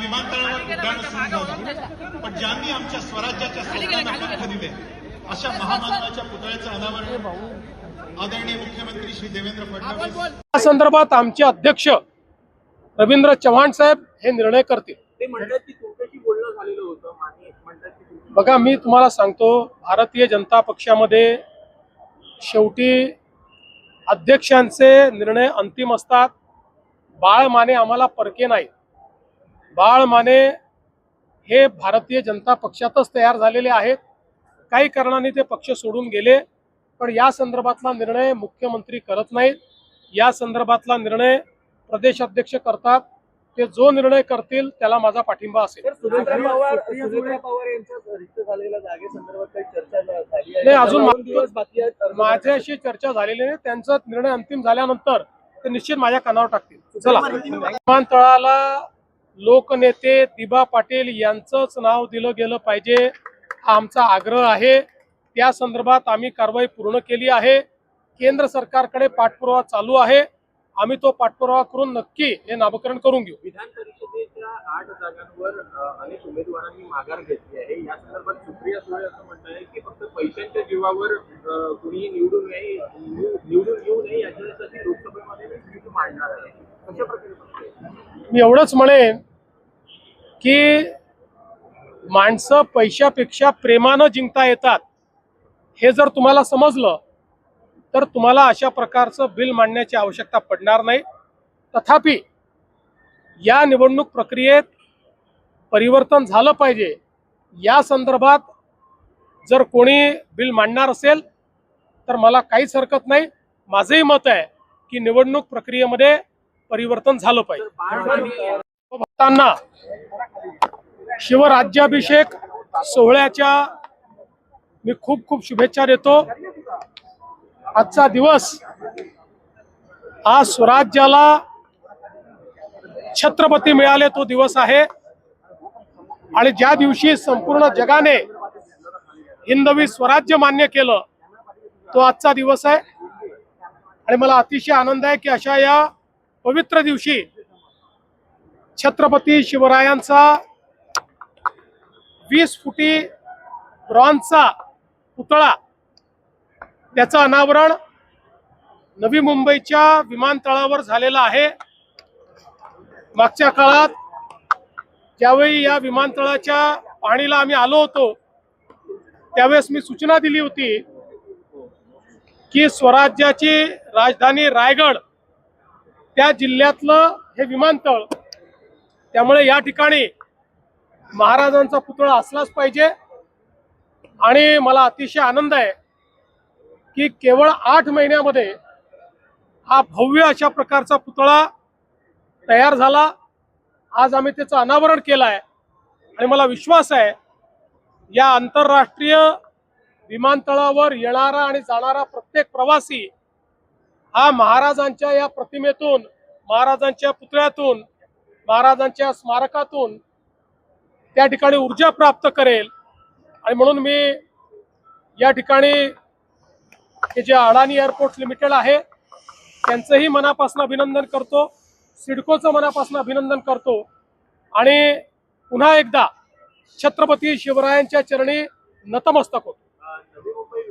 विमानतळावर उड्डाण सुरू झाली, पण ज्यांनी आमच्या स्वराज्याच्या स्वप्नांना पंख दिले अशा महामानवाच्या पुतळ्याचं अनावरण आदरणीय मुख्यमंत्री श्री देवेंद्र फडणवीस या संदर्भात आमचे अध्यक्ष रवींद्र चव्हाण साहेब हे निर्णय करतील। ते म्हणतात की तुमच्याशी बोलणं झालेलं होतं आणि म्हणतात की बघा, मी तुम्हाला सांगतो, भारतीय जनता पक्षामध्ये शेवटी अध्यक्षांचे निर्णय अंतिम असतात। बाळ माने आम्हाला परके नाही। बाळ माने हे भारतीय जनता पक्षातच तयार झालेले आहेत। काही कारणाने ते पक्ष सोडून गेले, पण या संदर्भातला निर्णय मुख्यमंत्री करत नाहीत। या संदर्भातला निर्णय प्रदेश अध्यक्ष करतात। ते जो निर्णय करतील त्याला माझा पाठिंबा असेल। सुरेंद्र पवार यांच्या रिक्त झालेल्या जागेसंदर्भात काही चर्चा झाली आहे? नाही, अजून दिवस बाकी आहेत। माझ्याशी चर्चा झालेली नाही। त्यांचा निर्णय अंतिम झाल्यानंतर ते निश्चित माझ्या कानावर टाकतील। चला, विमानतळाला लोकनेते दिबा पाटील यांचंच नाव दिलं गेलं पाहिजे हा आमचा आग्रह आहे। त्या संदर्भात आम्ही कारवाई पूर्ण केली आहे। केंद्र सरकारकडे पाठपुरावा चालू आहे। आम्ही तो पाठपुरावा करून नक्की हे नामकरण करून घेऊ। विधान परिषदेच्या 8 जागांवर अनेक उमेदवारांनी माघार घेतली आहे। या संदर्भात सुप्रिया सुळे असं म्हणत आहे की फक्त पैशांच्या जीवावर कुणी निवडून येऊ नये याच्यासाठी लोकसभेमध्ये सीट मांडणार आहे। कशा प्रकारे? मी एवढंच म्हणेन की माणसं पैशापेक्षा प्रेमानं जिंकता येतात हे जर तुम्हाला समजलं तर तुम्हाला अशा प्रकारचं बिल मांडण्याची आवश्यकता पडणार नाही। तथापि या निवडणूक प्रक्रियेत परिवर्तन झालं पाहिजे। या संदर्भात जर कोणी बिल मांडणार असेल तर मला काहीच हरकत नाही। माझंही मत आहे की निवडणूक प्रक्रियेमध्ये परिवर्तन झालं पाहिजे। भक्तांना शिवराज्याभिषेक सोहळ्याच्या मी खूप खूप शुभेच्छा देतो। आजचा दिवस हा स्वराज्याला छत्रपती मिळाले तो दिवस आहे आणि ज्या दिवशी संपूर्ण जगाने हिंदवी स्वराज्य मान्य केलं तो आजचा दिवस आहे। आणि मला अतिशय आनंद आहे की अशा या पवित्र दिवशी छत्रपती शिवरायांचा 20 फुटी ब्रॉन्झचा पुतळा त्याचं अनावरण नवी मुंबईच्या विमानतळावर झालेलं आहे। मागच्या काळात ज्यावेळी या विमानतळाच्या पाहणीला आम्ही आलो होतो त्यावेळेस मी सूचना दिली होती की स्वराज्याची राजधानी रायगड त्या जिल्ह्यातलं हे विमानतळ, त्यामुळे या ठिकाणी महाराजांचा पुतळा असलाच पाहिजे। आणि मला अतिशय आनंद आहे की केवळ 8 महिन्यामध्ये हा भव्य अशा प्रकारचा पुतळा तयार झाला। आज आम्ही त्याचं अनावरण केलं आहे आणि मला विश्वास आहे या आंतरराष्ट्रीय विमानतळावर येणारा आणि जाणारा प्रत्येक प्रवासी हा महाराजांच्या या प्रतिमेतून, महाराजांच्या पुतळ्यातून, महाराजांच्या स्मारकातून त्या ठिकाणी ऊर्जा प्राप्त करेल। आणि म्हणून मी या ठिकाणी हे जे अडाणी एअरपोर्ट लिमिटेड आहे त्यांचंही मनापासून अभिनंदन करतो, सिडकोचं मनापासून अभिनंदन करतो आणि पुन्हा एकदा छत्रपती शिवरायांच्या चरणी नतमस्तक होतो।